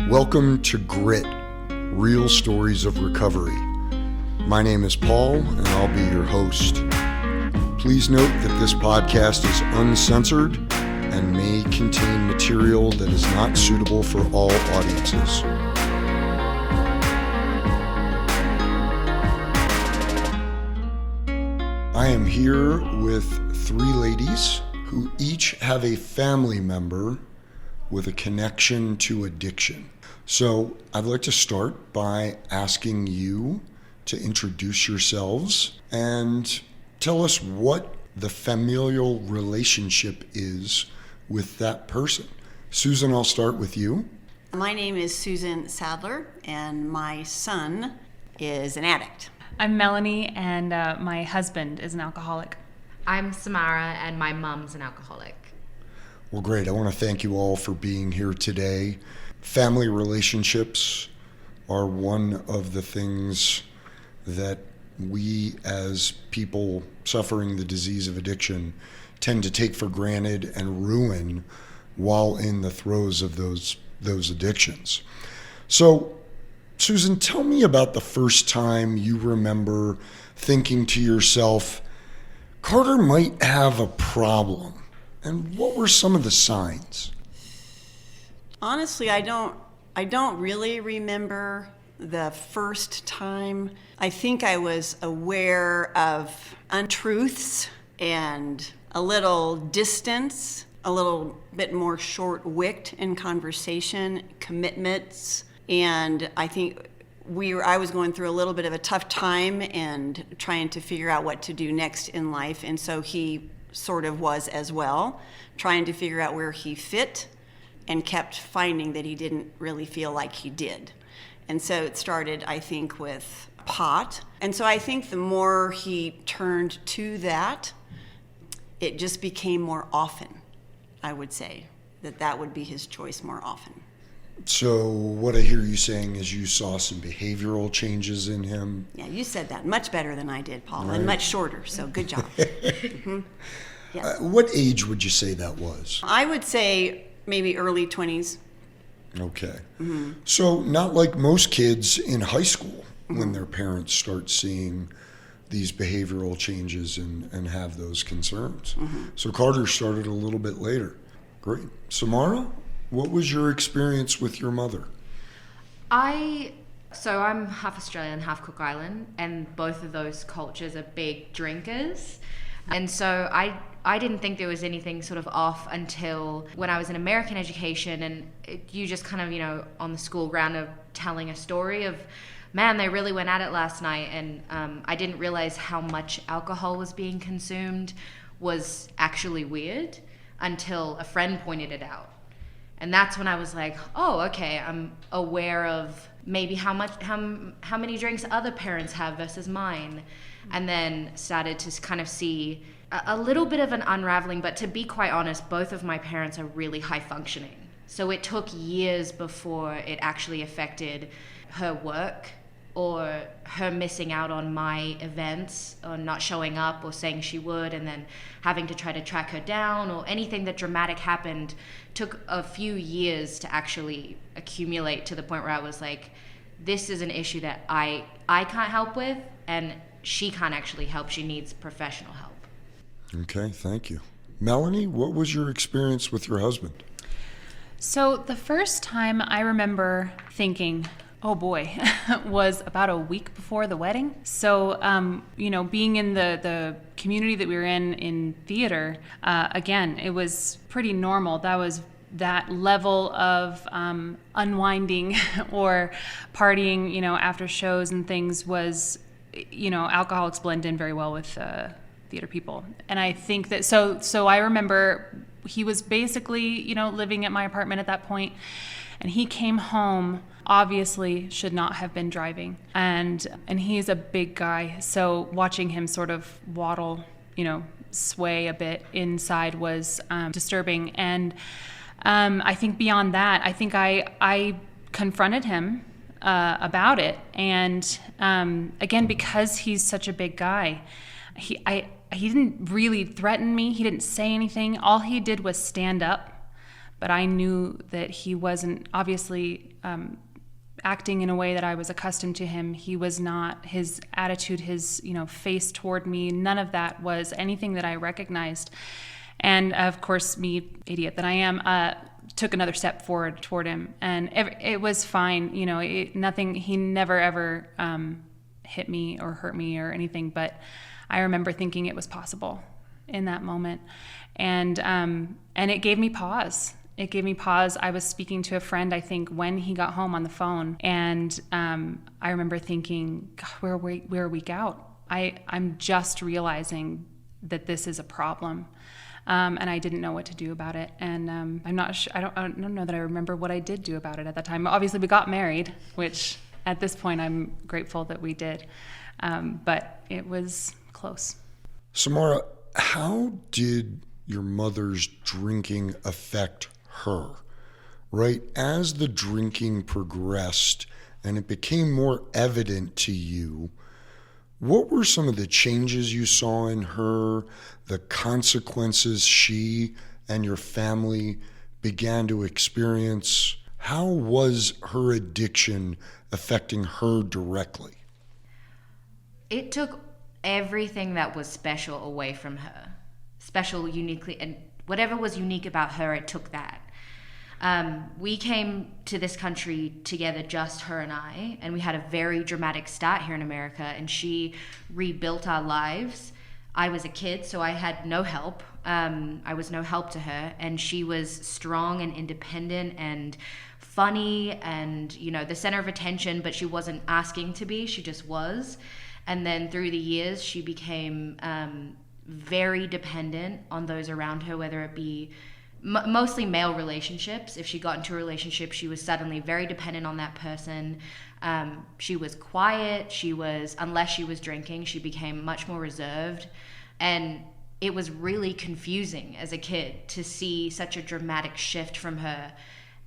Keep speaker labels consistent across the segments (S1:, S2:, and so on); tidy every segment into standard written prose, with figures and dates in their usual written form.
S1: Welcome to Grit, Real Stories of Recovery. My name is Paul, and I'll be your host. Please note that this podcast is uncensored and may contain material that is not suitable for all audiences. I am here with three ladies who each have a family member with a connection to addiction. So I'd like to start by asking you to introduce yourselves and tell us what the familial relationship is with that person. Susan, I'll start with you.
S2: My name is Susan Sadler, and my son is an addict.
S3: I'm Melanie, and my husband is an alcoholic.
S4: I'm Samara, and my mom's an alcoholic.
S1: Well, great. I want to thank you all for being here today. Family relationships are one of the things that we as people suffering the disease of addiction tend to take for granted and ruin while in the throes of those addictions. So, Susan, tell me about the first time you remember thinking to yourself, Carter might have a problem. And what were some of the signs?
S2: Honestly, I don't really remember the first time. I think I was aware of untruths and a little distance, a little bit more short-wicked in conversation, commitments, and I think I was going through a little bit of a tough time and trying to figure out what to do next in life, and so he sort of was as well, trying to figure out where he fit, and kept finding that he didn't really feel like he did. And so it started, I think, with pot. And so I think the more he turned to that, it just became more often, I would say, that would be his choice more often.
S1: So what I hear you saying is you saw some behavioral changes in him.
S2: Yeah, you said that much better than I did, Paul,
S1: Right.
S2: and much shorter, so good job. Mm-hmm. Yes.
S1: What age would you say that was?
S2: I would say maybe early 20s.
S1: Okay.
S2: Mm-hmm.
S1: So not like most kids in high school when their parents start seeing these behavioral changes and have those concerns. So Carter started a little bit later. Great. Samara, what was your experience with your mother?
S4: So I'm half Australian, half Cook Island, and both of those cultures are big drinkers. And so I didn't think there was anything sort of off until when I was in American education, and you just kind of, on the school ground of telling a story of, man, they really went at it last night, and I didn't realize how much alcohol was being consumed was actually weird until a friend pointed it out. And that's when I was like, oh, okay, I'm aware of maybe how many drinks other parents have versus mine. And then started to kind of see a little bit of an unraveling, but to be quite honest, both of my parents are really high functioning. So it took years before it actually affected her work or her missing out on my events or not showing up or saying she would and then having to try to track her down, or anything that dramatic happened took a few years to actually accumulate to the point where I was like, this is an issue that I can't help with, and she can't actually help. She needs professional help.
S1: Okay, thank you. Melanie, what was your experience with your husband?
S3: So the first time I remember thinking, oh boy, was about a week before the wedding. So, being in the community that we were in theater, again, it was pretty normal. That was that level of unwinding or partying, after shows and things was, alcoholics blend in very well with theater people. And I think that, so I remember he was basically, living at my apartment at that point, and he came home, obviously should not have been driving. And he's a big guy, so watching him sort of waddle, sway a bit inside was disturbing. And I think beyond that, I think I confronted him about it. And again, because he's such a big guy, he didn't really threaten me. He didn't say anything. All he did was stand up. But I knew that he wasn't, obviously, acting in a way that I was accustomed to him. He was not, his attitude, his, face toward me, none of that was anything that I recognized. And of course, me, idiot that I am, took another step forward toward him, and it was fine. Nothing. He never ever hit me or hurt me or anything. But I remember thinking it was possible in that moment, and it gave me pause. It gave me pause. I was speaking to a friend, I think, when he got home on the phone, and I remember thinking, God, we're a week out. I'm just realizing that this is a problem. And I didn't know what to do about it. And I'm not sure, I don't know that I remember what I did do about it at that time. Obviously, we got married, which at this point I'm grateful that we did. But it was close.
S1: Samara, how did your mother's drinking affect her? Right? As the drinking progressed and it became more evident to you, what were some of the changes you saw in her, the consequences she and your family began to experience? How was her addiction affecting her directly?
S4: It took everything that was special away from her. Special, uniquely, and whatever was unique about her, it took that. We came to this country together, just her and I, and we had a very dramatic start here in America, and she rebuilt our lives. I was a kid, so I had no help. I was no help to her, and she was strong and independent and funny and, the center of attention, but she wasn't asking to be, she just was. And then through the years, she became very dependent on those around her, whether it be mostly male relationships. If she got into a relationship, she was suddenly very dependent on that person. She was quiet. Unless she was drinking, she became much more reserved. And it was really confusing as a kid to see such a dramatic shift from her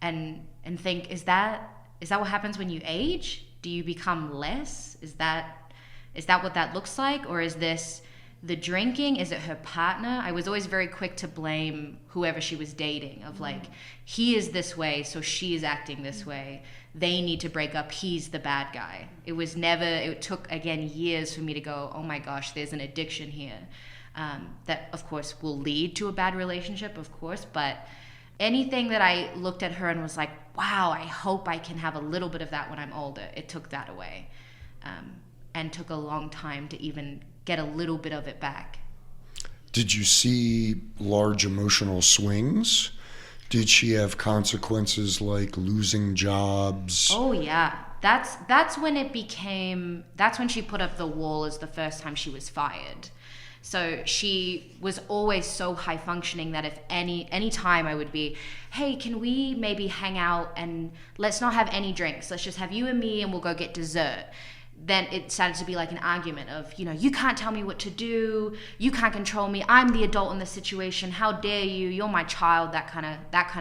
S4: and think, is that what happens when you age? Do you become less? Is that what that looks like? Or is this the drinking? Is it her partner? I was always very quick to blame whoever she was dating, of like, he is this way, so she is acting this way. They need to break up. He's the bad guy. It took, again, years for me to go, oh my gosh, there's an addiction here. That, of course, will lead to a bad relationship, of course, but anything that I looked at her and was like, wow, I hope I can have a little bit of that when I'm older, it took that away. And took a long time to even get a little bit of it back.
S1: Did you see large emotional swings? Did she have consequences like losing jobs?
S4: Oh yeah, that's when she put up the wall as the first time she was fired. So she was always so high functioning that if any time I would be, hey, can we maybe hang out and let's not have any drinks, let's just have you and me and we'll go get dessert. Then it started to be like an argument of, you can't tell me what to do, you can't control me, I'm the adult in the situation, how dare you, you're my child, that kind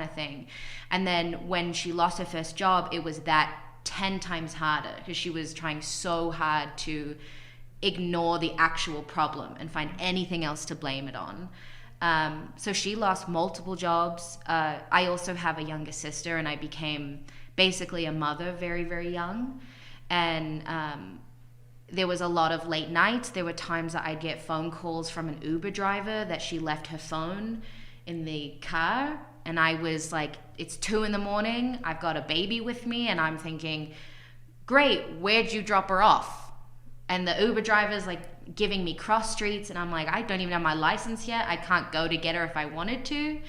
S4: of thing. And then when she lost her first job, it was that 10 times harder because she was trying so hard to ignore the actual problem and find anything else to blame it on. So she lost multiple jobs. I also have a younger sister, and I became basically a mother very, very young. And there was a lot of late nights. There were times that I'd get phone calls from an Uber driver that she left her phone in the car. And I was like, it's 2 a.m, I've got a baby with me. And I'm thinking, great, where'd you drop her off? And the Uber driver's like giving me cross streets. And I'm like, I don't even have my license yet. I can't go to get her if I wanted to.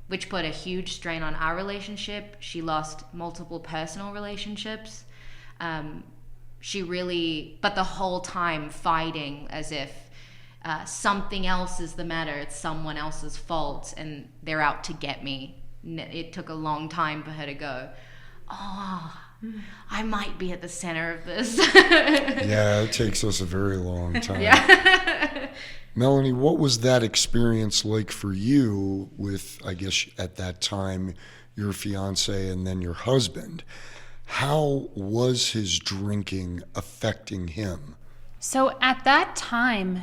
S4: Which put a huge strain on our relationship. She lost multiple personal relationships. But the whole time fighting as if something else is the matter, it's someone else's fault, and they're out to get me. It took a long time for her to go, oh, I might be at the center of this.
S1: Yeah, it takes us a very long time.
S4: Yeah.
S1: Melanie, what was that experience like for you with, I guess at that time, your fiance and then your husband? How was his drinking affecting him?
S3: So at that time,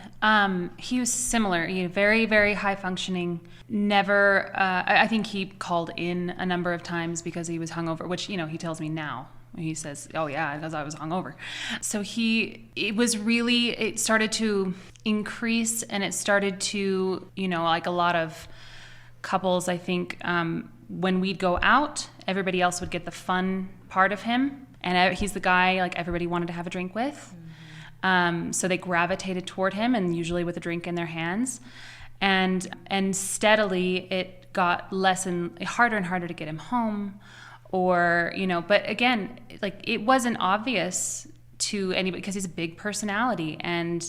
S3: he was similar. Very, very high functioning. Never. I think he called in a number of times because he was hungover, which he tells me now. He says, "Oh yeah, because I was hungover." So it started to increase, and it started to, like a lot of couples, I think, when we'd go out, everybody else would get the fun part of him, and he's the guy like everybody wanted to have a drink with. So they gravitated toward him, and usually with a drink in their hands, and steadily it got harder and harder to get him home, or But again, like it wasn't obvious to anybody because he's a big personality, and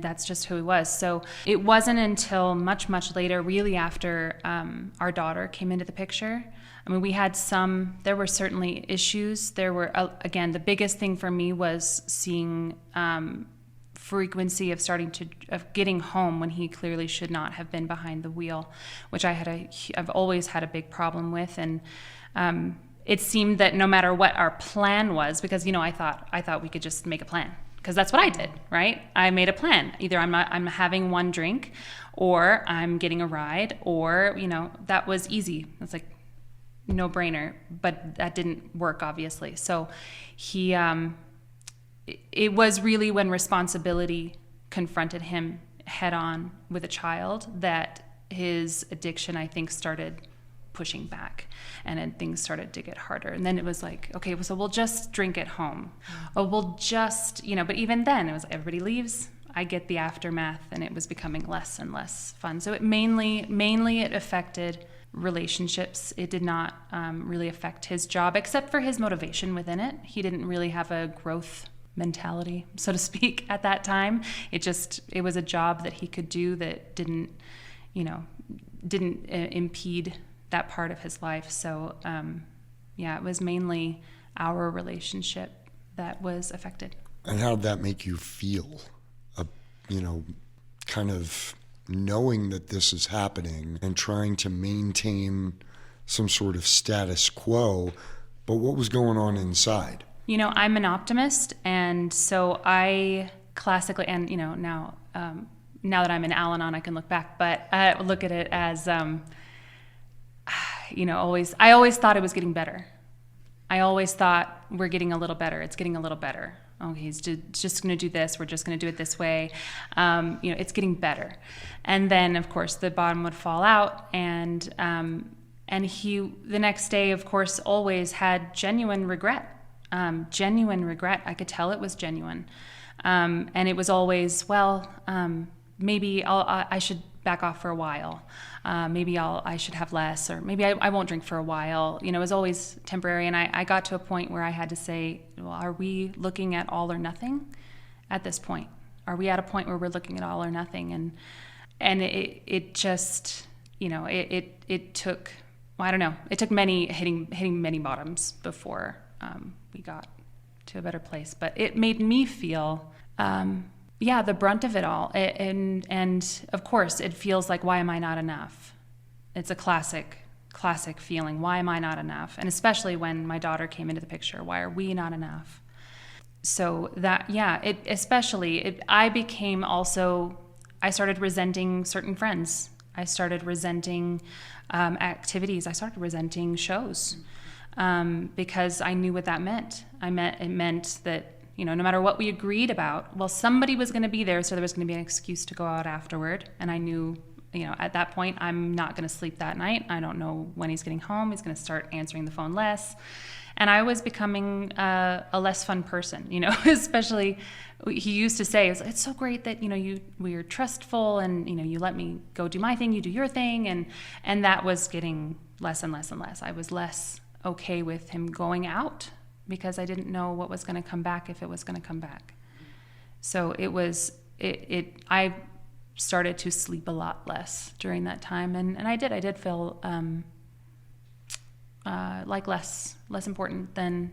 S3: that's just who he was. So it wasn't until much later, really after our daughter came into the picture. I mean, there were certainly issues. There were, again, the biggest thing for me was seeing frequency of getting home when he clearly should not have been behind the wheel, which I've always had a big problem with. And it seemed that no matter what our plan was, because, I thought we could just make a plan. Because that's what I did, right? I made a plan. Either I'm having one drink, or I'm getting a ride, or, that was easy. It's like, no brainer, but that didn't work, obviously. So it was really when responsibility confronted him head on with a child that his addiction, I think, started pushing back, and then things started to get harder. And then it was like, okay, so we'll just drink at home. Oh, we'll just, but even then it was everybody leaves, I get the aftermath, and it was becoming less and less fun. So it mainly it affected relationships. It did not really affect his job, except for his motivation within it. He didn't really have a growth mentality, so to speak, at that time. It was a job that he could do that didn't impede that part of his life. So it was mainly our relationship that was affected.
S1: And how did that make you feel? Kind of knowing that this is happening and trying to maintain some sort of status quo, but what was going on inside?
S3: I'm an optimist, and so I classically, and now that I'm in Al-Anon, I can look back, but I look at it as, I always thought it was getting better. I always thought we're getting a little better. It's getting a little better. Oh, he's just going to do this. We're just going to do it this way. It's getting better. And then, of course, the bottom would fall out. And he, the next day, of course, always had genuine regret. I could tell it was genuine. And it was always, maybe I should back off for a while. Maybe I should have less, or maybe I won't drink for a while. It was always temporary. And I got to a point where I had to say, well, are we looking at all or nothing at this point? Are we at a point where we're looking at all or nothing? And it just, it took, I don't know, it took hitting many bottoms before we got to a better place. But it made me feel, the brunt of it all. And of course, it feels like, why am I not enough? It's a classic feeling. Why am I not enough? And especially when my daughter came into the picture, why are we not enough? So that, I started resenting certain friends. I started resenting activities. I started resenting shows because I knew what that meant. It meant that, no matter what we agreed about, well, somebody was going to be there, so there was going to be an excuse to go out afterward. And I knew, at that point, I'm not going to sleep that night. I don't know when he's getting home. He's going to start answering the phone less. And I was becoming a less fun person, especially he used to say, it's so great that, we're trustful and, you let me go do my thing, you do your thing. And that was getting less and less and less. I was less okay with him going out because I didn't know what was going to come back, if it was going to come back. So I started to sleep a lot less during that time. And I did feel like less important than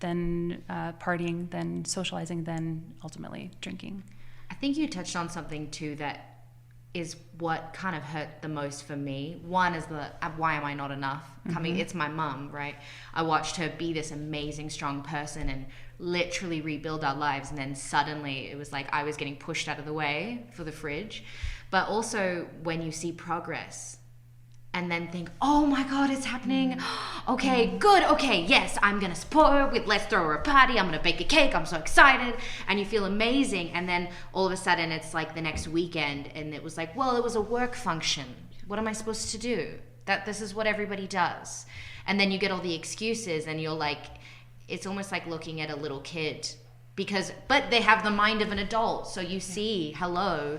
S3: partying, than socializing, than ultimately drinking.
S4: I think you touched on something too that is what kind of hurt the most for me. One is the why am I not enough? It's my mum, right? I watched her be this amazing, strong person and literally rebuild our lives, and then suddenly it was like I was getting pushed out of the way for the fridge. But also when you see progress and then think, oh my God, it's happening. Okay, good. Okay, yes, I'm going to support her. Let's throw her a party. I'm going to bake a cake. I'm so excited. And you feel amazing. And then all of a sudden it's like the next weekend and it was like, well, it was a work function. What am I supposed to do? This is what everybody does. And then you get all the excuses and you're like, it's almost like looking at a little kid but they have the mind of an adult. So you see, hello,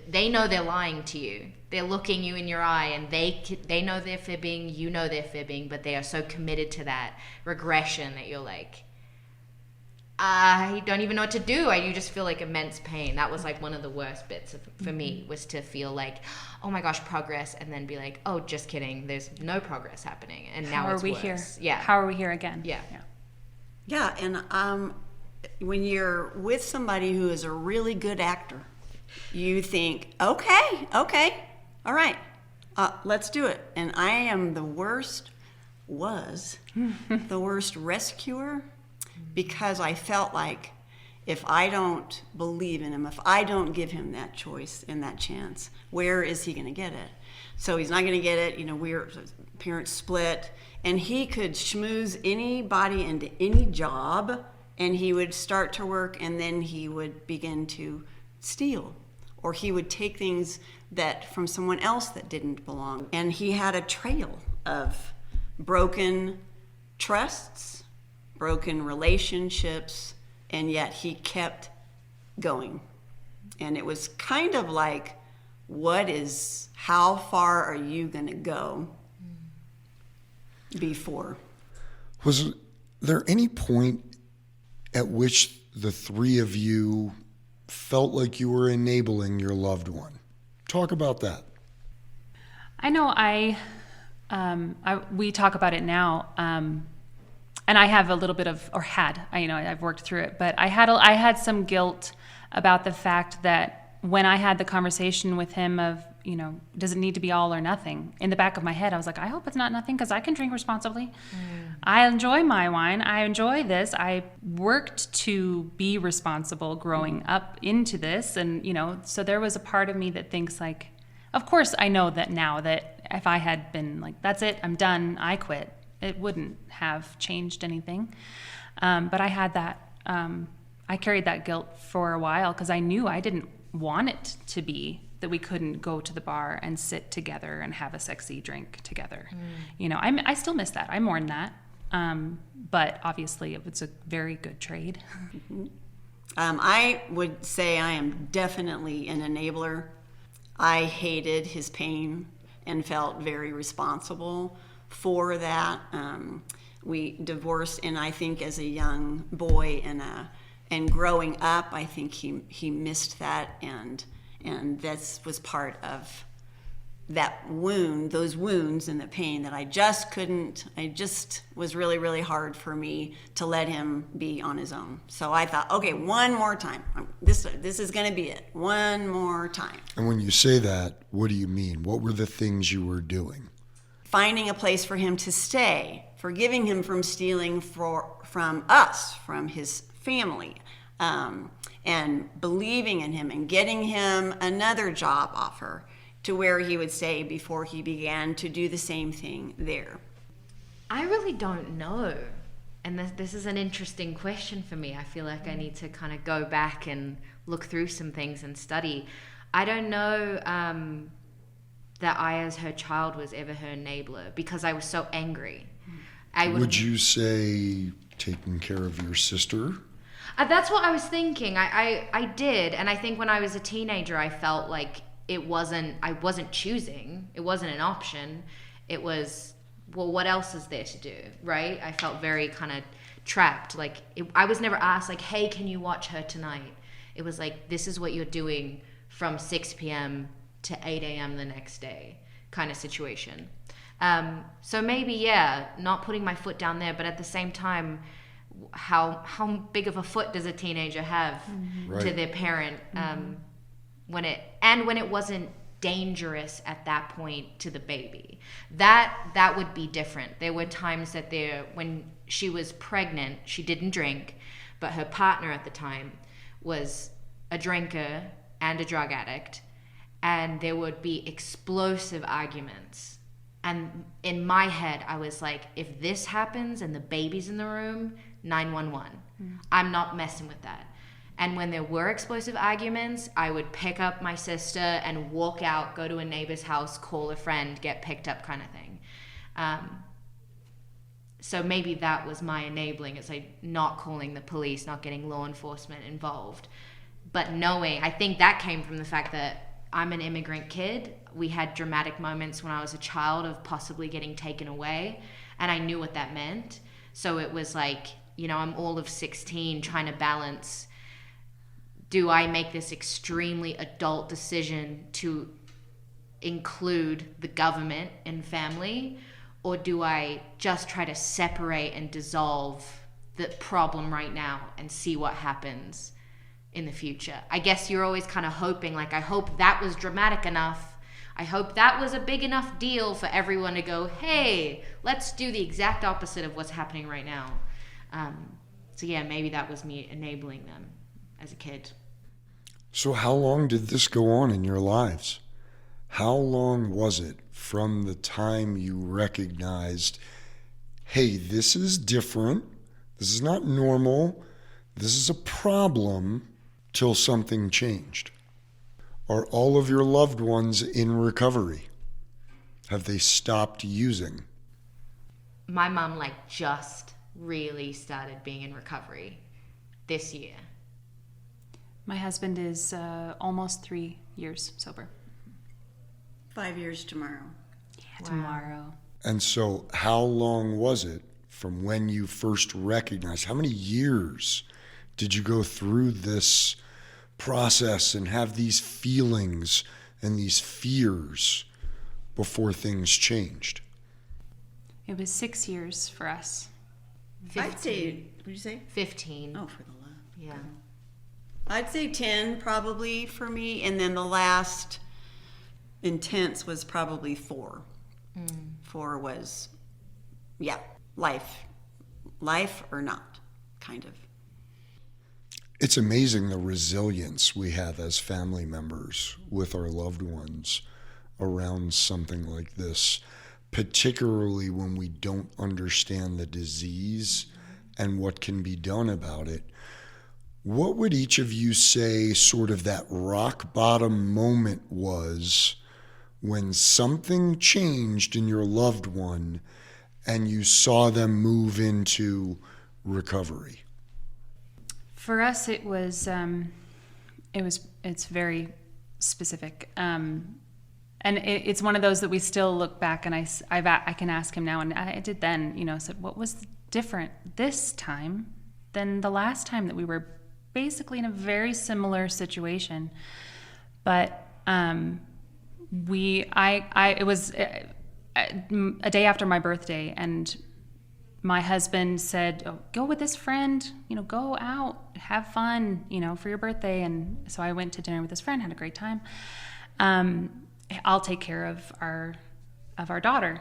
S4: they know they're lying to you. They're looking you in your eye and they know they're fibbing, you know they're fibbing, but they are so committed to that regression that you're like, I don't even know what to do. You just feel like immense pain. That was like one of the worst bits for me, was to feel like, oh my gosh, progress, and then be like, oh, just kidding. There's no progress happening, and now it's worse.
S3: Here?
S4: Yeah.
S3: How are we here again?
S4: Yeah.
S2: Yeah, and when you're with somebody who is a really good actor, you think, okay, all right, let's do it. And I am the worst rescuer, because I felt like if I don't believe in him, if I don't give him that choice and that chance, where is he going to get it? So he's not going to get it. We're parents split, and he could schmooze anybody into any job, and he would start to work, and then he would begin to steal, or he would take things that from someone else that didn't belong. And he had a trail of broken trusts, broken relationships, and yet he kept going. And it was kind of like, how far are you going to go before?
S1: Was there any point at which the three of you felt like you were enabling your loved one? Talk about that.
S3: I know we talk about it now, and I have a little bit of, or had, I've worked through it, but I had some guilt about the fact that when I had the conversation with him of, does it need to be all or nothing? In the back of my head, I was like, I hope it's not nothing, because I can drink responsibly. I enjoy my wine. I enjoy this. I worked to be responsible growing up into this. And, so there was a part of me that thinks like, of course I know that now, that if I had been like, that's it, I'm done, I quit, it wouldn't have changed anything. But I had that, I carried that guilt for a while, because I knew I didn't want it to be that we couldn't go to the bar and sit together and have a sexy drink together. I still miss that. I mourn that. But obviously it was a very good trade.
S2: I would say I am definitely an enabler. I hated his pain and felt very responsible for that. We divorced, and I think as a young boy and growing up, I think he missed that, and this was part of that wound, those wounds and the pain that I just was really, really hard for me to let him be on his own. So I thought, okay, one more time. This is going to be it. One more time.
S1: And when you say that, what do you mean? What were the things you were doing?
S2: Finding a place for him to stay, forgiving him from stealing from us, from his family, and believing in him and getting him another job offer to where he would stay before he began to do the same thing there.
S4: I really don't know. And this is an interesting question for me. I feel like I need to kind of go back and look through some things and study. I don't know that I, as her child, was ever her enabler, because I was so angry. Would you
S1: say taking care of your sister?
S4: That's what I was thinking. I did. And I think when I was a teenager, I felt like I wasn't choosing. It wasn't an option. It was, well, what else is there to do, right? I felt very kind of trapped. I was never asked, like, hey, can you watch her tonight? It was like, this is what you're doing from 6 p.m. to 8 a.m. the next day kind of situation. So maybe, yeah, not putting my foot down there, but at the same time, how big of a foot does a teenager have to their parent? when it wasn't dangerous at that point to the baby. That would be different. There were times that when she was pregnant, she didn't drink, but her partner at the time was a drinker and a drug addict, and there would be explosive arguments. And in my head, I was like, if this happens and the baby's in the room, 911. I'm not messing with that. And when there were explosive arguments, I would pick up my sister and walk out, go to a neighbor's house, call a friend, get picked up, kind of thing. So maybe that was my enabling. It's like not calling the police, not getting law enforcement involved. But knowing, I think that came from the fact that I'm an immigrant kid. We had dramatic moments when I was a child of possibly getting taken away, and I knew what that meant. So it was like, I'm all of 16 trying to balance, do I make this extremely adult decision to include the government and family, or do I just try to separate and dissolve the problem right now and see what happens in the future? I guess you're always kind of hoping, like, I hope that was dramatic enough. I hope that was a big enough deal for everyone to go, hey, let's do the exact opposite of what's happening right now. So yeah, maybe that was me enabling them as a kid.
S1: So how long did this go on in your lives? How long was it from the time you recognized, hey, this is different, this is not normal, this is a problem, till something changed? Are all of your loved ones in recovery? Have they stopped using?
S4: My mom just really started being in recovery this year.
S3: My husband is almost 3 years sober.
S2: 5 years tomorrow.
S3: Yeah, tomorrow.
S1: And so how long was it from when you first recognized? How many years did you go through this process and have these feelings and these fears before things changed?
S3: It was 6 years for us.
S4: 15.
S2: I'd say, what did you say?
S4: 15.
S2: Oh, for the love.
S4: Yeah.
S2: I'd say 10 probably for me, and then the last intense was probably 4. 4 was, life or not, kind of.
S1: It's amazing the resilience we have as family members with our loved ones around something like this, particularly when we don't understand the disease and what can be done about it. What would each of you say sort of that rock bottom moment was when something changed in your loved one and you saw them move into recovery?
S3: For us, it's very specific. And it's one of those that we still look back and I can ask him now, and I did then, said, what was different this time than the last time that we were basically in a very similar situation? But it was a day after my birthday, and my husband said, oh, go with this friend, go out, have fun, for your birthday. And so I went to dinner with this friend, had a great time. I'll take care of our daughter,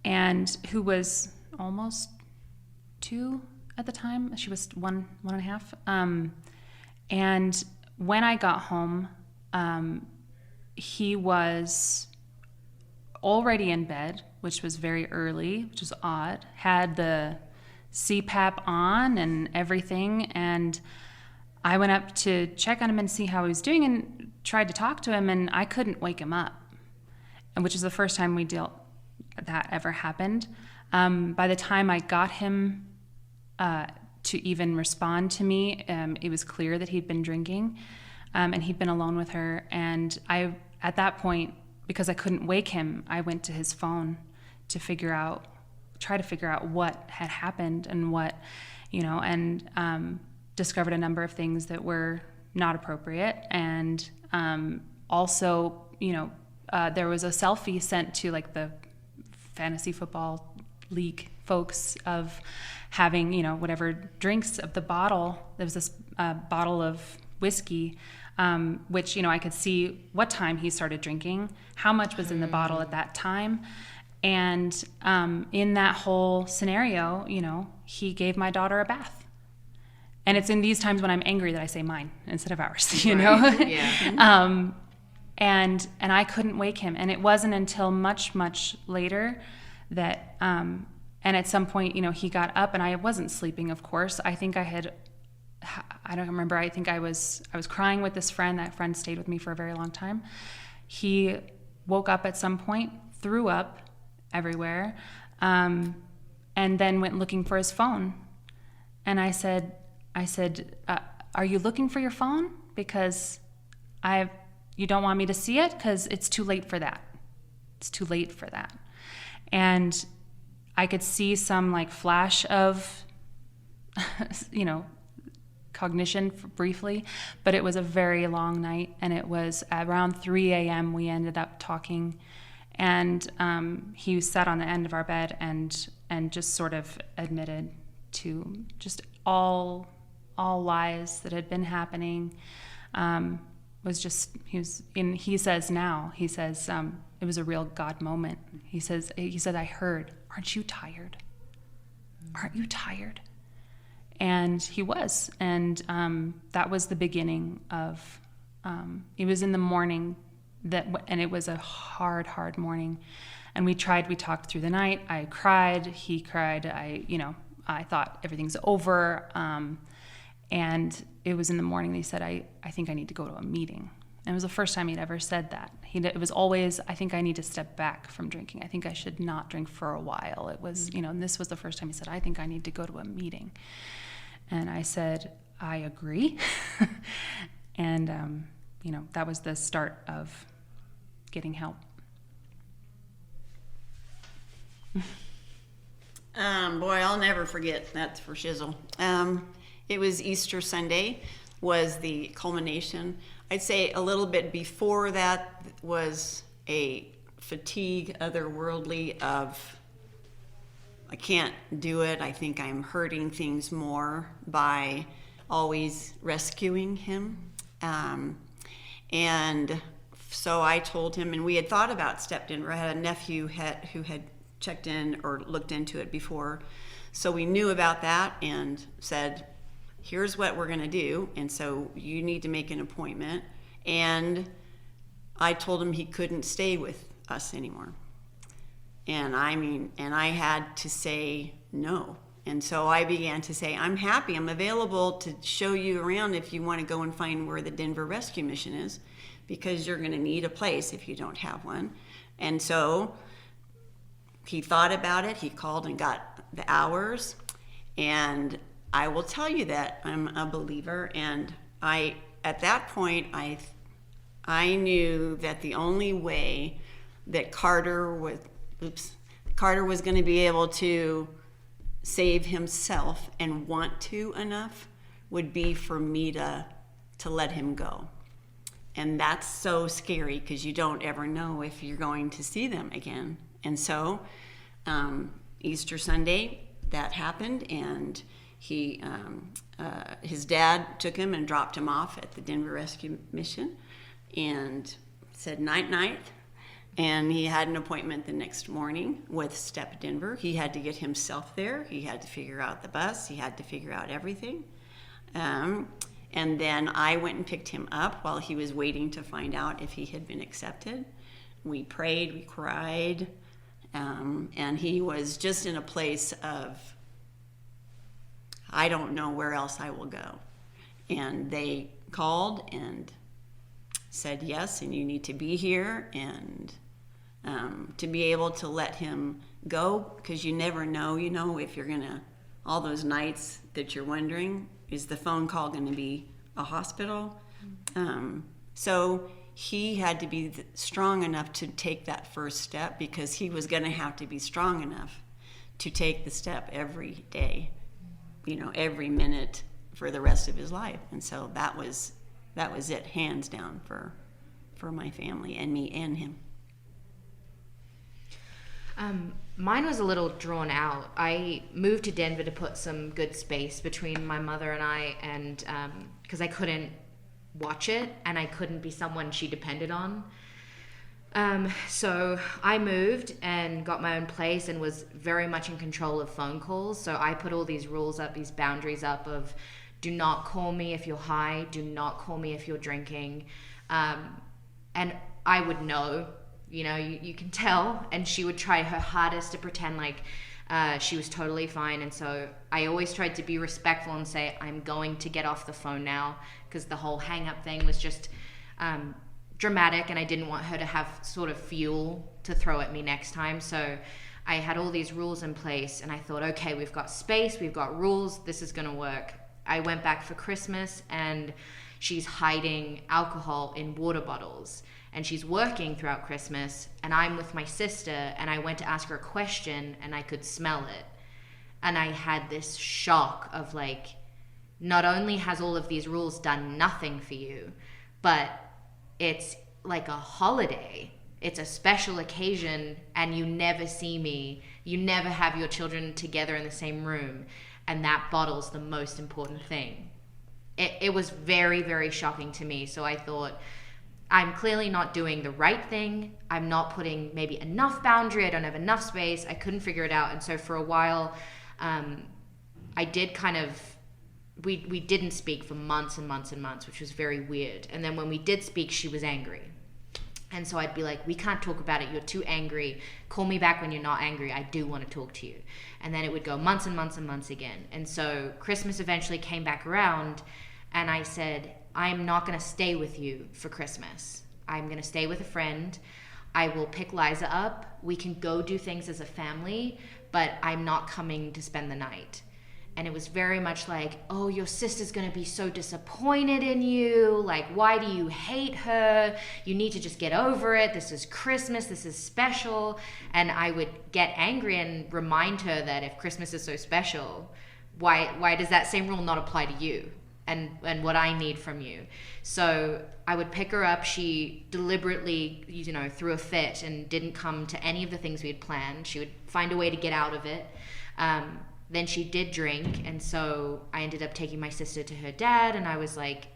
S3: and who was almost 2 at the time. She was 1.5. And when I got home, he was already in bed, which was very early, which was odd, had the CPAP on and everything. And I went up to check on him and see how he was doing and tried to talk to him, and I couldn't wake him up, and which is the first time that ever happened. By the time I got him to even respond to me, it was clear that he'd been drinking, and he'd been alone with her. And at that point, because I couldn't wake him, I went to his phone to try to figure out what had happened and what, and discovered a number of things that were not appropriate. And also, there was a selfie sent to like the fantasy football league folks of having, whatever drinks of the bottle. There was this bottle of whiskey which, I could see what time he started drinking, how much was in the bottle at that time. And in that whole scenario, he gave my daughter a bath. And it's in these times when I'm angry that I say mine instead of ours,
S4: Yeah.
S3: And I couldn't wake him. And it wasn't until much, much later that, and at some point, he got up, and I wasn't sleeping, of course. I think I don't remember. I think I was crying with this friend. That friend stayed with me for a very long time. He woke up at some point, threw up everywhere, and then went looking for his phone. And I said, are you looking for your phone? Because you don't want me to see it? Because it's too late for that. It's too late for that. And I could see some flash of, cognition briefly, but it was a very long night. And it was around 3 a.m. we ended up talking. And he sat on the end of our bed and just sort of admitted to just all lies that had been happening. He says it was a real God moment. He said, I heard, aren't you tired? Aren't you tired? And he was. And that was the beginning of, it was in the morning and it was a hard, hard morning. And we talked through the night. I cried, he cried. I thought everything's over. And it was in the morning that he said, I think I need to go to a meeting. And it was the first time he'd ever said that. It was always, I think I need to step back from drinking. I think I should not drink for a while. It was, and this was the first time he said, I think I need to go to a meeting. And I said, I agree. And, that was the start of getting help.
S2: Boy, I'll never forget. That's for shizzle. It was Easter Sunday was the culmination. I'd say a little bit before that was a fatigue, otherworldly of, I can't do it. I think I'm hurting things more by always rescuing him. And so I told him, and we had thought about step dinner. I had a nephew who had checked in or looked into it before. So we knew about that and said, here's what we're going to do. And so you need to make an appointment. And I told him he couldn't stay with us anymore. And I had to say no. And so I began to say, I'm happy. I'm available to show you around if you want to go and find where the Denver Rescue Mission is, because you're going to need a place if you don't have one. And so he thought about it. He called and got the hours. And I will tell you that I'm a believer. And at that point, I knew that the only way that Carter was going to be able to save himself and want to enough would be for me to let him go. And that's so scary because you don't ever know if you're going to see them again. And so Easter Sunday, that happened, and his dad took him and dropped him off at the Denver Rescue Mission and said night. And he had an appointment the next morning with Step Denver. He had to get himself there. He had to figure out the bus. He had to figure out everything. And then I went and picked him up while he was waiting to find out if he had been accepted. We prayed, we cried, and he was just in a place of, I don't know where else I will go. And they called and said, yes, and you need to be here, and to be able to let him go, because you never know, if you're gonna, all those nights that you're wondering, is the phone call gonna be a hospital? So he had to be strong enough to take that first step, because he was gonna have to be strong enough to take the step every day, every minute for the rest of his life. And so that was it, hands down, for my family and me and him.
S4: Mine was a little drawn out. I moved to Denver to put some good space between my mother and I, and because I couldn't watch it, and I couldn't be someone she depended on. So I moved and got my own place and was very much in control of phone calls. So I put all these rules up, these boundaries up of, do not call me if you're high, do not call me if you're drinking. And I would know, you can tell, and she would try her hardest to pretend like she was totally fine. And so I always tried to be respectful and say, I'm going to get off the phone now, because the whole hang up thing was just dramatic, and I didn't want her to have sort of fuel to throw at me next time. So I had all these rules in place, and I thought, okay, we've got space, we've got rules, this is going to work. I went back for Christmas, and she's hiding alcohol in water bottles, and she's working throughout Christmas, and I'm with my sister, and I went to ask her a question, and I could smell it. And I had this shock of like, not only has all of these rules done nothing for you, but it's like a holiday. It's a special occasion, and you never see me. You never have your children together in the same room, and that bottle's the most important thing. It was very, very shocking to me. So I thought, I'm clearly not doing the right thing. I'm not putting maybe enough boundary. I don't have enough space. I couldn't figure it out. And so for a while, I did kind of, we didn't speak for months and months and months, which was very weird. And then when we did speak, she was angry. And so I'd be like, we can't talk about it. You're too angry. Call me back when you're not angry. I do want to talk to you. And then it would go months and months and months again. And so Christmas eventually came back around, and I said, I'm not going to stay with you for Christmas. I'm going to stay with a friend. I will pick Liza up. We can go do things as a family, but I'm not coming to spend the night. And it was very much like, oh, your sister's going to be so disappointed in you. Like, why do you hate her? You need to just get over it. This is Christmas. This is special. And I would get angry and remind her that if Christmas is so special, why does that same rule not apply to you and what I need from you? So I would pick her up. She deliberately, threw a fit and didn't come to any of the things we had planned. She would find a way to get out of it. Then she did drink, and so I ended up taking my sister to her dad, and I was like,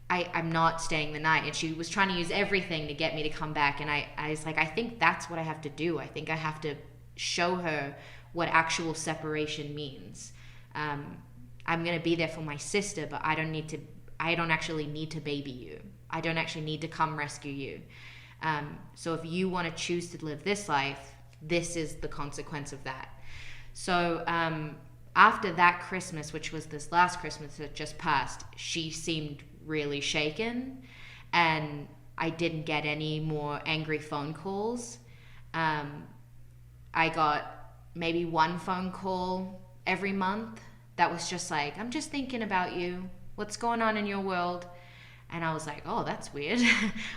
S4: I'm not staying the night. And she was trying to use everything to get me to come back, and I was like, I think that's what I have to do. I think I have to show her what actual separation means. I'm going to be there for my sister, but I don't actually need to baby you. I don't actually need to come rescue you. So if you want to choose to live this life, this is the consequence of that. So after that Christmas, which was this last Christmas that just passed, she seemed really shaken, and I didn't get any more angry phone calls. I got maybe one phone call every month that was just like, I'm just thinking about you. What's going on in your world? And I was like, oh, that's weird.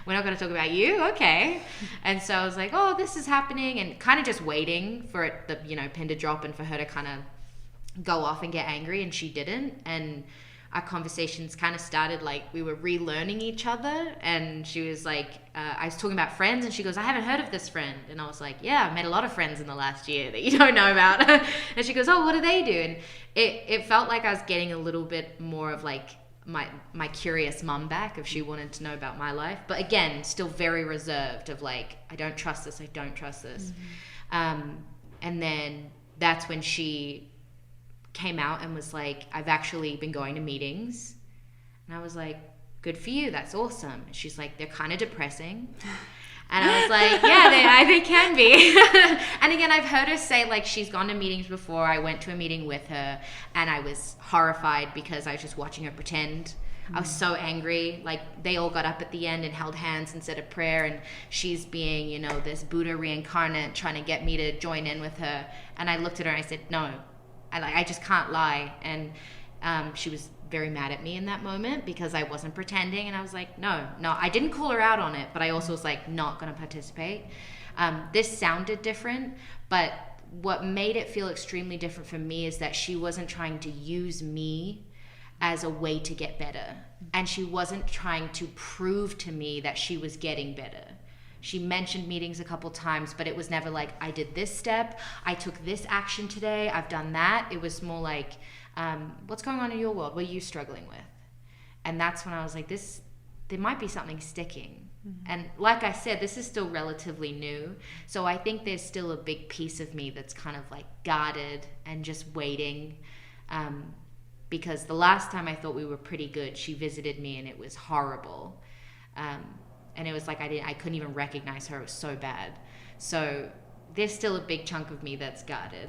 S4: We're not going to talk about you? Okay. And so I was like, oh, this is happening, and kind of just waiting for it, the pin to drop, and for her to kind of go off and get angry, and she didn't. And our conversations kind of started like we were relearning each other. And she was like, I was talking about friends, and she goes, I haven't heard of this friend. And I was like, yeah, I've met a lot of friends in the last year that you don't know about. And she goes, oh, what do they do? And it felt like I was getting a little bit more of like my curious mum back, if she wanted to know about my life. But again, still very reserved of like, I don't trust this. Mm-hmm. And then that's when she came out and was like, I've actually been going to meetings. And I was like, good for you. That's awesome. And she's like, they're kind of depressing. And I was like, yeah, they can be. And again, I've heard her say like she's gone to meetings before. I went to a meeting with her, and I was horrified because I was just watching her pretend. I was so angry. Like, they all got up at the end and held hands and said a prayer, and she's being, this Buddha reincarnate trying to get me to join in with her. And I looked at her and I said, no, I just can't lie. And she was very mad at me in that moment because I wasn't pretending, and I was like, no, I didn't call her out on it, but I also was like, not going to participate. This sounded different, but what made it feel extremely different for me is that she wasn't trying to use me as a way to get better, and she wasn't trying to prove to me that she was getting better. She mentioned meetings a couple times, but it was never like, I did this step, I took this action today, I've done that. It was more like, what's going on in your world? What are you struggling with? And that's when I was like, there might be something sticking. And like I said, this is still relatively new. So I think there's still a big piece of me that's kind of like guarded and just waiting. Because the last time I thought we were pretty good, she visited me and it was horrible. And it was like I couldn't even recognize her. It was so bad. So there's still a big chunk of me that's guarded.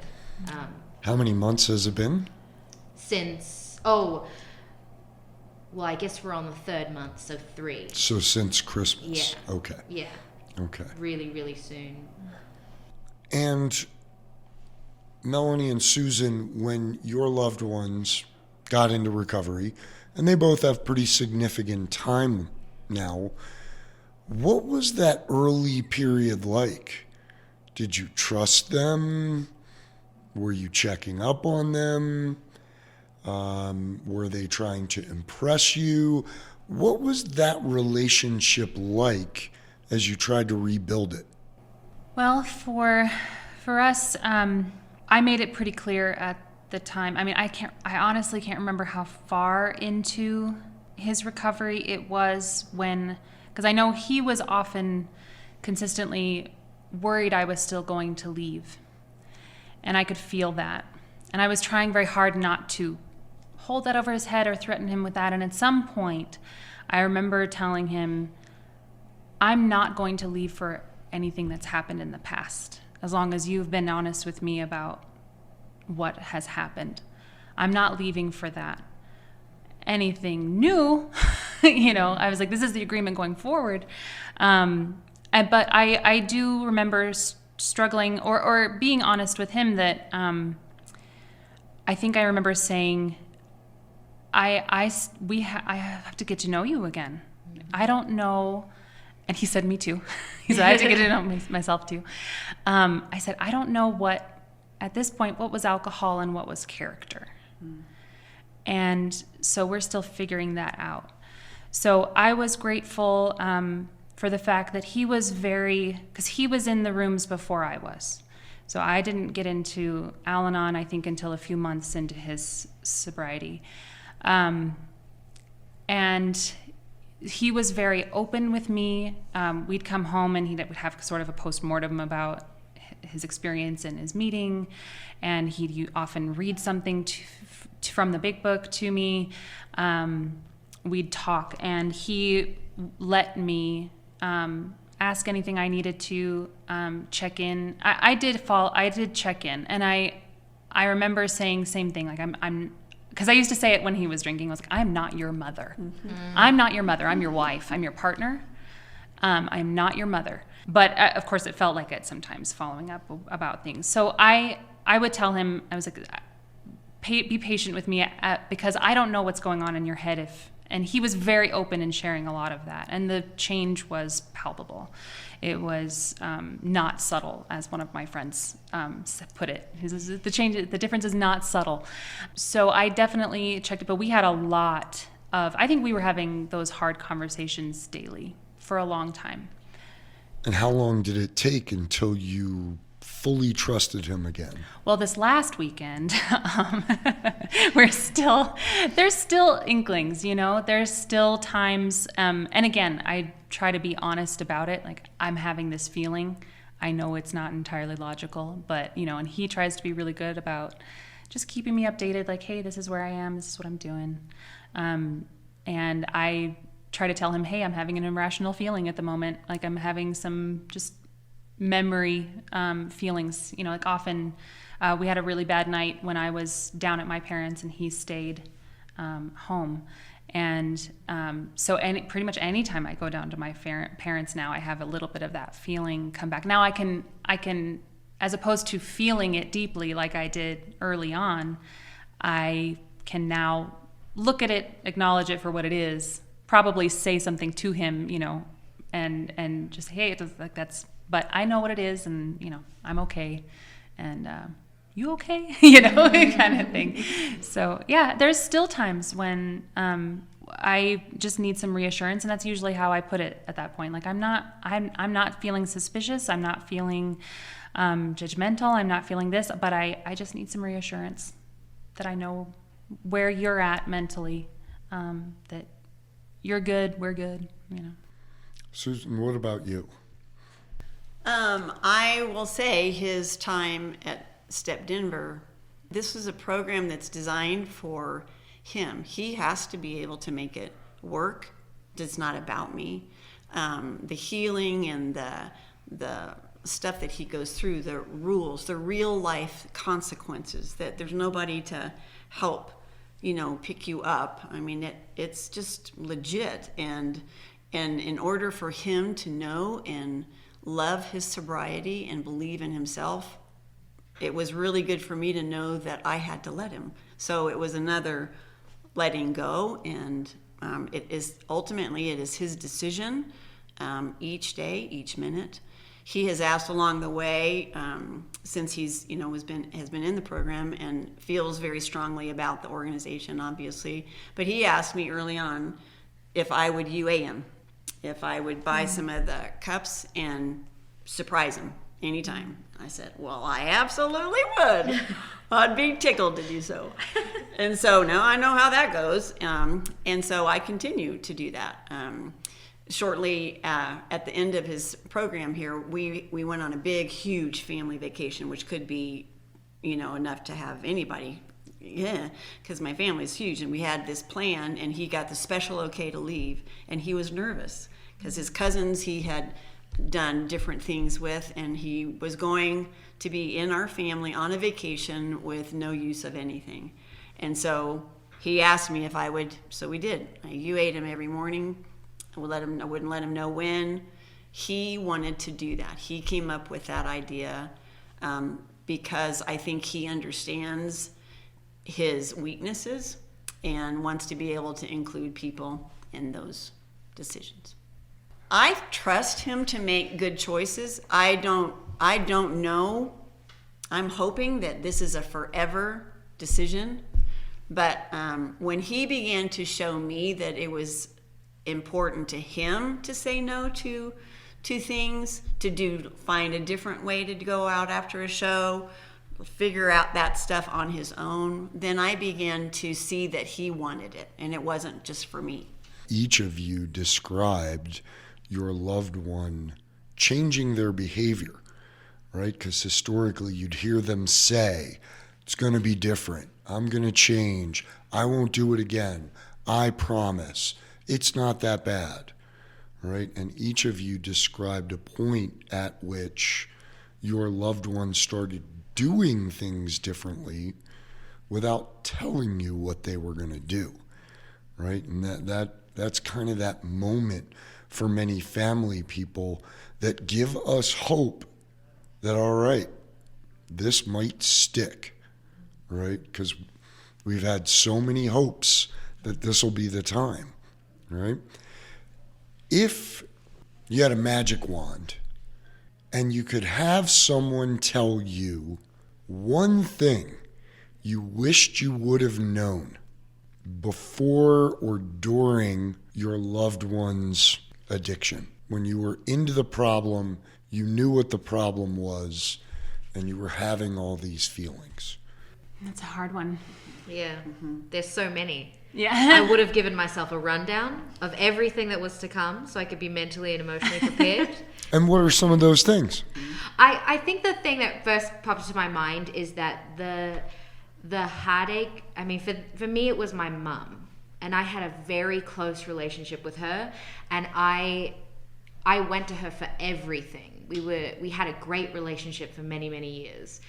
S1: How many months has it been?
S4: Well, I guess we're on the third month, so 3.
S1: So since Christmas.
S4: Yeah.
S1: Okay.
S4: Yeah.
S1: Okay.
S4: Really, really soon.
S1: And Melanie and Susan, when your loved ones got into recovery, and they both have pretty significant time now, what was that early period like? Did you trust them? Were you checking up on them? Were they trying to impress you? What was that relationship like as you tried to rebuild it?
S3: Well, for us, I made it pretty clear at the time. I mean, I honestly can't remember how far into his recovery it was because I know he was often consistently worried I was still going to leave. And I could feel that. And I was trying very hard not to hold that over his head or threaten him with that. And at some point, I remember telling him, I'm not going to leave for anything that's happened in the past, as long as you've been honest with me about what has happened. I'm not leaving for that. Anything new, I was like, this is the agreement going forward. But I do remember struggling or being honest with him that I think I remember saying, I have to get to know you again. I don't know. And he said, me too. He said, I have to get to know myself too. I said, I don't know at this point, what was alcohol and what was character. And so we're still figuring that out. So I was grateful for the fact that he was because he was in the rooms before I was. So I didn't get into Al-Anon, I think, until a few months into his sobriety. And he was very open with me. We'd come home and he would have sort of a post-mortem about his experience in his meeting, and he'd often read something from the big book to me. We'd talk, and he let me ask anything I needed to, check in. I did check in, and I remember saying same thing, like I'm because I used to say it when he was drinking. I was like, I'm not your mother. Mm-hmm. I'm not your mother. I'm your wife. I'm your partner. I'm not your mother. But of course, it felt like it sometimes, following up about things. So I would tell him, I was like, be patient with me because I don't know what's going on in your head. And he was very open in sharing a lot of that. And the change was palpable. It was not subtle, as one of my friends put it. The difference is not subtle. So I definitely checked it, but we had a lot I think we were having those hard conversations daily for a long time.
S1: And how long did it take until you fully trusted him again?
S3: Well, this last weekend, there's still inklings, there's still times, and again, I try to be honest about it. Like, I'm having this feeling. I know it's not entirely logical, but, and he tries to be really good about just keeping me updated. Like, hey, this is where I am. This is what I'm doing. And I try to tell him, hey, I'm having an irrational feeling at the moment. Like, I'm having some just memory feelings. Like, often we had a really bad night when I was down at my parents' and he stayed home. And so pretty much any time I go down to my parents now, I have a little bit of that feeling come back. Now I can, as opposed to feeling it deeply like I did early on, I can now look at it, acknowledge it for what it is, probably say something to him, and just say, hey, it's like that's, but I know what it is, and I'm okay, and you okay, kind of thing. So yeah, there's still times when I just need some reassurance, and that's usually how I put it at that point. Like, I'm not feeling suspicious, I'm not feeling judgmental, I'm not feeling this, but I just need some reassurance that I know where you're at mentally, that you're good, we're good, you know.
S1: Susan, what about you?
S2: I will say his time at Step Denver, this is a program that's designed for him. He has to be able to make it work. It's not about me. The healing and the stuff that he goes through, the rules, the real life consequences, that there's nobody to help, pick you up. I mean, it's just legit. And in order for him to know and love his sobriety and believe in himself, it was really good for me to know that I had to let him. So it was another letting go, and it is his decision, each day, each minute. He has asked along the way, since he's has been in the program and feels very strongly about the organization, obviously. But he asked me early on if I would UA him, if I would buy some of the cups and surprise him anytime. I said, well, I absolutely would. I'd be tickled to do so. And so now I know how that goes. And so I continue to do that. Shortly at the end of his program here, we went on a big, huge family vacation, which could be, enough to have anybody. Yeah, because my family's huge, and we had this plan, and he got the special okay to leave, and he was nervous because his cousins he had done different things with, and he was going to be in our family on a vacation with no use of anything. And so he asked me if I would, so we did. I UA'd him every morning. I wouldn't let him know when. He wanted to do that. He came up with that idea because I think he understands his weaknesses and wants to be able to include people in those decisions. I trust him to make good choices. I don't know. I'm hoping that this is a forever decision. But when he began to show me that it was important to him to say no to things, find a different way to go out after a show, figure out that stuff on his own, then I began to see that he wanted it, and it wasn't just for me.
S1: Each of you described your loved one changing their behavior, right? Because historically you'd hear them say, it's going to be different. I'm going to change. I won't do it again. I promise. It's not that bad, right? And each of you described a point at which your loved one started doing things differently without telling you what they were going to do, right? And that's kind of that moment for many family people that give us hope that, all right, this might stick, right? Because we've had so many hopes that this will be the time, right? If you had a magic wand and you could have someone tell you one thing you wished you would have known before or during your loved one's addiction, when you were into the problem, you knew what the problem was, and you were having all these feelings.
S3: That's a hard one.
S4: Yeah, there's so many.
S3: Yeah.
S4: I would have given myself a rundown of everything that was to come so I could be mentally and emotionally prepared.
S1: And what are some of those things?
S4: I think the thing that first popped into my mind is that the heartache, I mean, for me, it was my mum. And I had a very close relationship with her. And I went to her for everything. We had a great relationship for many, many years.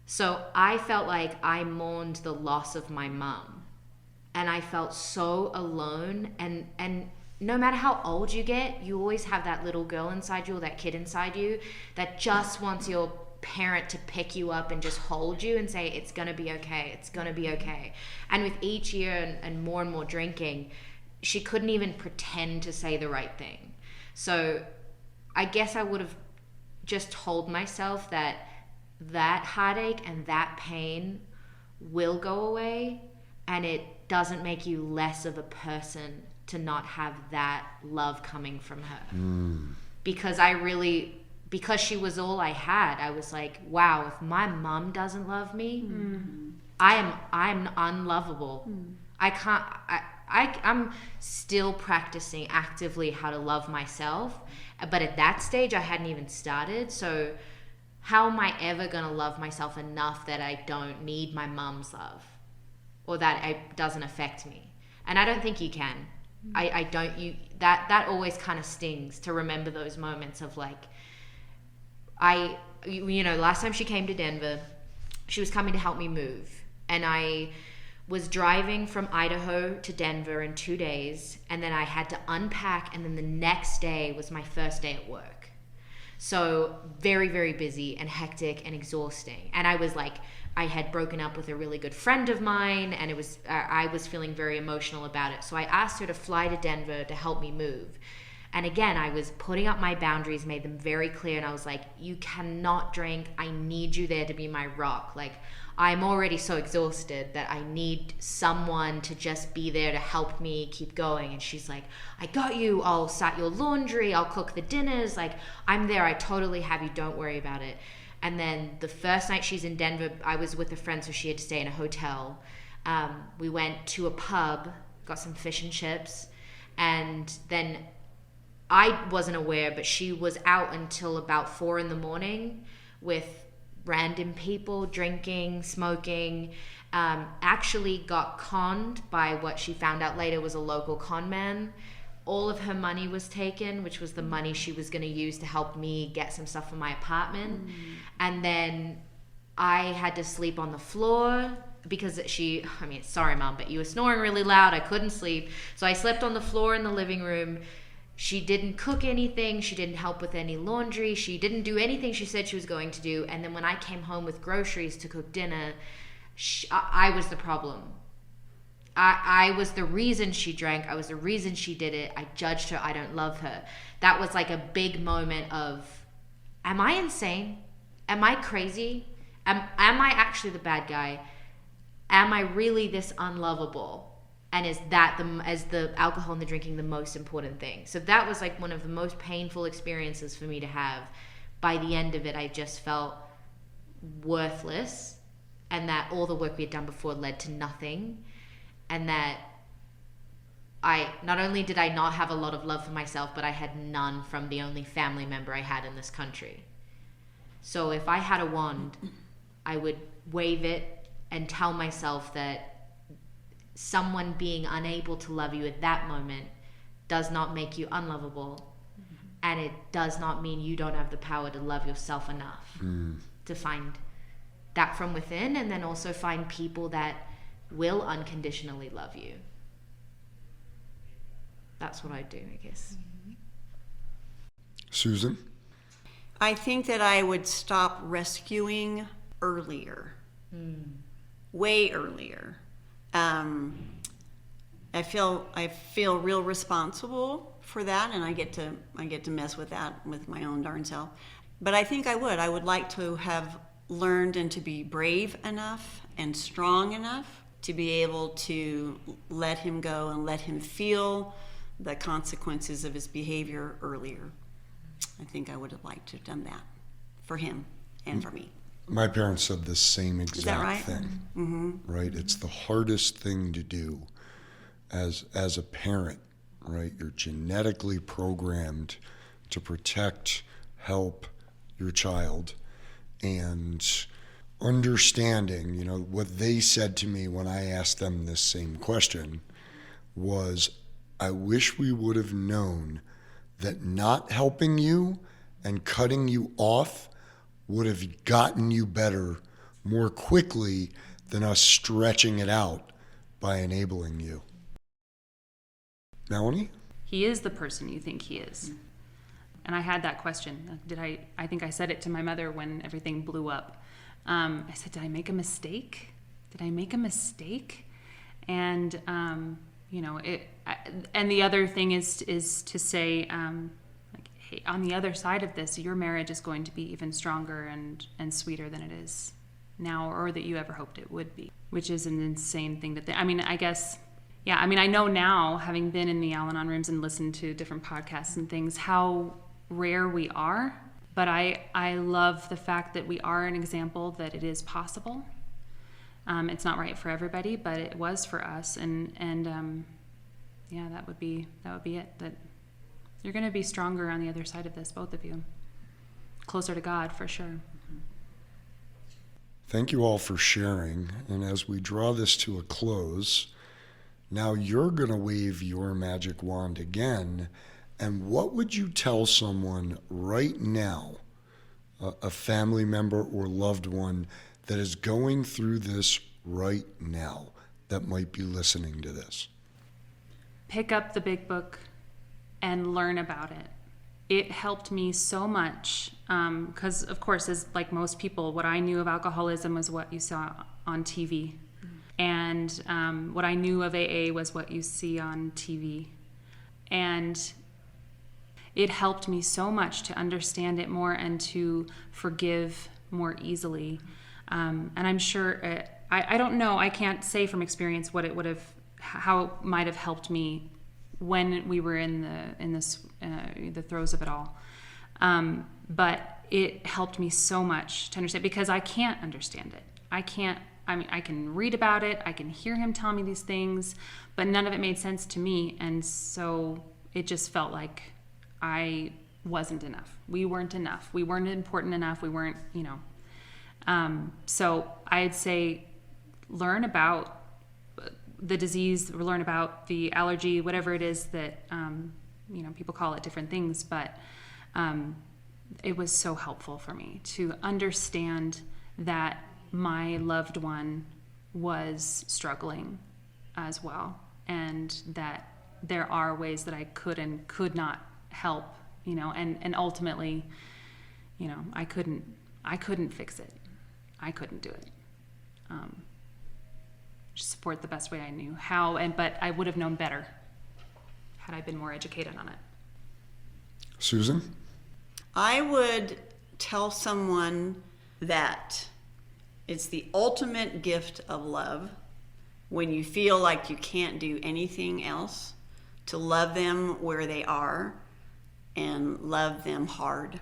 S4: So I felt like I mourned the loss of my mum. And I felt so alone. And no matter how old you get, you always have that little girl inside you or that kid inside you that just wants your parent to pick you up and just hold you and say, it's going to be okay, it's going to be okay. And with each year and more drinking, she couldn't even pretend to say the right thing. So I guess I would have just told myself that heartache and that pain will go away, and it doesn't make you less of a person to not have that love coming from her. Because she was all I had, I was like, wow, if my mom doesn't love me, I'm unlovable. I I'm still practicing actively how to love myself, but at that stage I hadn't even started. So how am I ever going to love myself enough that I don't need my mum's love, or that it doesn't affect me? And I don't think you can. I don't. That always kind of stings to remember those moments of like, last time she came to Denver, she was coming to help me move, and I was driving from Idaho to Denver in 2 days, and then I had to unpack, and then the next day was my first day at work. So very, very busy and hectic and exhausting. And I was like, I had broken up with a really good friend of mine, and I was feeling very emotional about it. So I asked her to fly to Denver to help me move. And again, I was putting up my boundaries, made them very clear, and I was like, you cannot drink. I need you there to be my rock. Like, I'm already so exhausted that I need someone to just be there to help me keep going. And she's like, I got you. I'll start your laundry. I'll cook the dinners. Like, I'm there. I totally have you. Don't worry about it. And then the first night she's in Denver, I was with a friend, so she had to stay in a hotel. We went to a pub, got some fish and chips, and then I wasn't aware, but she was out until about 4 a.m. with random people drinking, smoking, actually got conned by what she found out later was a local con man. All of her money was taken, which was the money she was going to use to help me get some stuff for my apartment. And then I had to sleep on the floor because sorry, Mom, but you were snoring really loud. I couldn't sleep. So I slept on the floor in the living room. She didn't cook anything. She didn't help with any laundry. She didn't do anything she said she was going to do. And then when I came home with groceries to cook dinner, I was the problem. I was the reason she drank. I was the reason she did it. I judged her. I don't love her. That was like a big moment of, am I insane? Am I crazy? Am I actually the bad guy? Am I really this unlovable? And is the alcohol and the drinking the most important thing? So that was like one of the most painful experiences for me to have. By the end of it, I just felt worthless, and that all the work we had done before led to nothing. And that not only did I not have a lot of love for myself, but I had none from the only family member I had in this country. So if I had a wand, I would wave it and tell myself that someone being unable to love you at that moment does not make you unlovable. And it does not mean you don't have the power to love yourself enough to find that from within, and then also find people that will unconditionally love you. That's what I do, I guess.
S1: Susan?
S2: I think that I would stop rescuing earlier, way earlier. I feel real responsible for that, and I get to mess with that with my own darn self. But I think I would like to have learned and to be brave enough and strong enough to be able to let him go and let him feel the consequences of his behavior earlier. I think I would have liked to have done that for him and for me.
S1: My parents said the same exact
S2: right?
S1: thing.
S2: Mm-hmm.
S1: Right? It's the hardest thing to do as a parent, right? You're genetically programmed to protect, help your child, and understanding, what they said to me when I asked them this same question was, I wish we would have known that not helping you and cutting you off would have gotten you better more quickly than us stretching it out by enabling you. Melanie?
S3: He is the person you think he is. And I had that question. I think I said it to my mother when everything blew up. I said, did I make a mistake? And, and the other thing is to say, hey, on the other side of this, your marriage is going to be even stronger and sweeter than it is now, or that you ever hoped it would be, which is an insane thing to think. I know now, having been in the Al-Anon rooms and listened to different podcasts and things, how rare we are. But I love the fact that we are an example that it is possible. It's not right for everybody, but it was for us. And yeah, that would be it. That you're going to be stronger on the other side of this, both of you. Closer to God, for sure.
S1: Thank you all for sharing. And as we draw this to a close, now you're going to wave your magic wand again. And what would you tell someone right now, a family member or loved one that is going through this right now, that might be listening to this?
S3: Pick up the big book and learn about it. It helped me so much because, of course, as like most people, what I knew of alcoholism was what you saw on TV. And what I knew of AA was what you see on TV. And it helped me so much to understand it more and to forgive more easily. And I'm sure, I don't know, I can't say from experience what it would have, how it might have helped me when we were in the throes of it all. But it helped me so much to understand, because I can't understand it. I can read about it, I can hear him tell me these things, but none of it made sense to me. And so it just felt like I wasn't enough. We weren't enough. We weren't important enough. We weren't, so I'd say learn about the disease, or learn about the allergy, whatever it is that, people call it different things, but it was so helpful for me to understand that my loved one was struggling as well, and that there are ways that I could and could not help, and ultimately, I couldn't fix it. I couldn't do it. Just support the best way I knew how, but I would have known better had I been more educated on it.
S1: Susan?
S2: I would tell someone that it's the ultimate gift of love when you feel like you can't do anything else, to love them where they are and love them hard,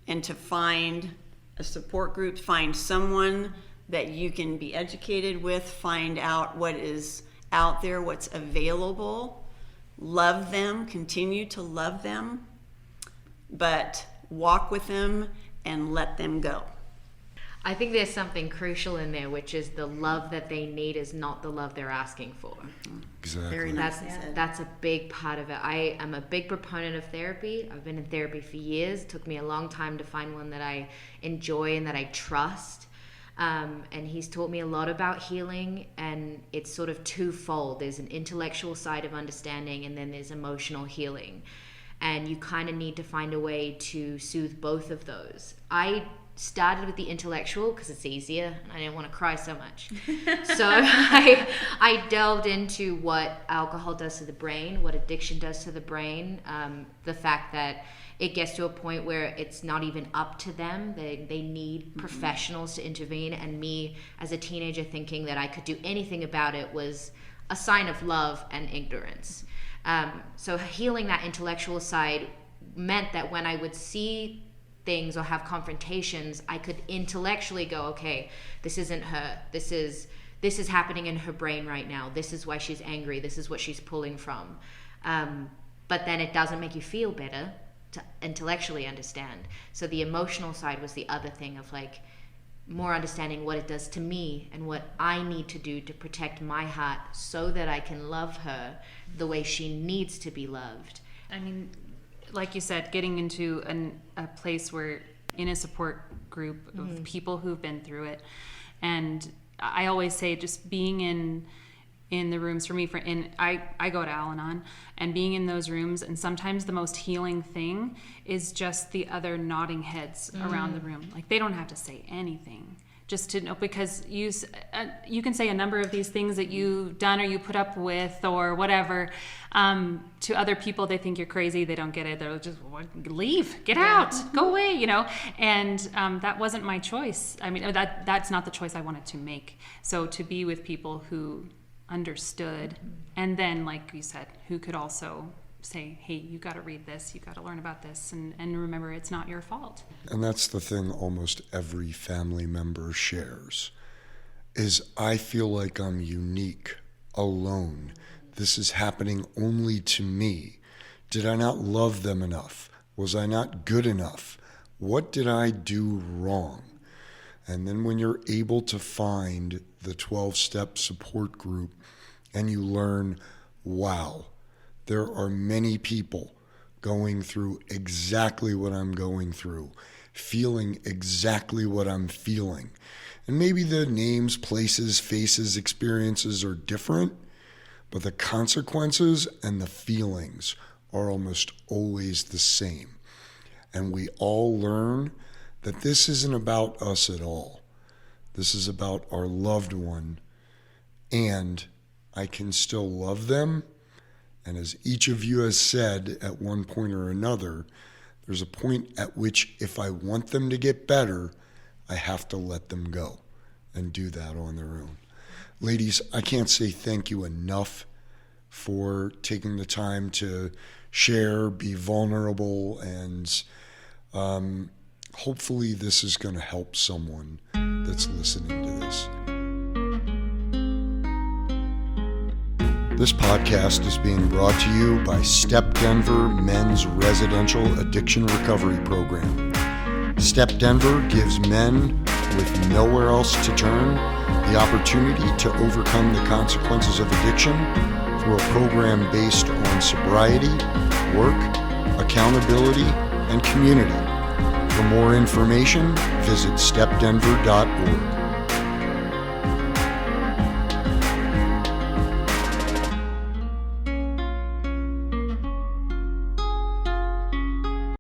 S2: and to find a support group, find someone that you can be educated with, find out what is out there, what's available, love them, continue to love them, but walk with them and let them go.
S4: I think there's something crucial in there, which is the love that they need is not the love they're asking for.
S1: Exactly.
S2: Very nice said.
S4: That's a big part of it. I am a big proponent of therapy. I've been in therapy for years. It took me a long time to find one that I enjoy and that I trust. And he's taught me a lot about healing, and it's sort of twofold. There's an intellectual side of understanding, and then there's emotional healing. And you kind of need to find a way to soothe both of those. I started with the intellectual because it's easier and I didn't want to cry so much. So I delved into what alcohol does to the brain, what addiction does to the brain, the fact that it gets to a point where it's not even up to them. They need professionals to intervene, and me as a teenager thinking that I could do anything about it was a sign of love and ignorance. So healing that intellectual side meant that when I would see things or have confrontations, I could intellectually go, okay, this isn't her. This is happening in her brain right now. This is why she's angry. This is what she's pulling from. But then it doesn't make you feel better to intellectually understand. So the emotional side was the other thing of like more understanding what it does to me and what I need to do to protect my heart so that I can love her the way she needs to be loved.
S3: I mean, like you said, getting into a place where in a support group of people who've been through it. And I always say just being in the rooms for me, I go to Al-Anon, and being in those rooms, and sometimes the most healing thing is just the other nodding heads around the room. Like they don't have to say anything. Just to know, because you can say a number of these things that you've done or you put up with or whatever. To other people, they think you're crazy. They don't get it. They'll just leave, get out, go away, And that wasn't my choice. I mean, that's not the choice I wanted to make. So to be with people who understood, and then, like you said, who could also say, hey, you got to read this, you got to learn about this, and remember it's not your fault.
S1: And that's the thing almost every family member shares, is I feel like I'm unique, alone, this is happening only to me? Did I not love them enough? Was I not good enough? What did I do wrong? And then when you're able to find the 12-step support group and you learn, wow, there are many people going through exactly what I'm going through, feeling exactly what I'm feeling. And maybe the names, places, faces, experiences are different, but the consequences and the feelings are almost always the same. And we all learn that this isn't about us at all. This is about our loved one, and I can still love them. And as each of you has said at one point or another, there's a point at which if I want them to get better, I have to let them go and do that on their own. Ladies, I can't say thank you enough for taking the time to share, be vulnerable, and hopefully this is going to help someone that's listening to this. This podcast is being brought to you by Step Denver Men's Residential Addiction Recovery Program. Step Denver gives men with nowhere else to turn the opportunity to overcome the consequences of addiction through a program based on sobriety, work, accountability, and community. For more information, visit stepdenver.org.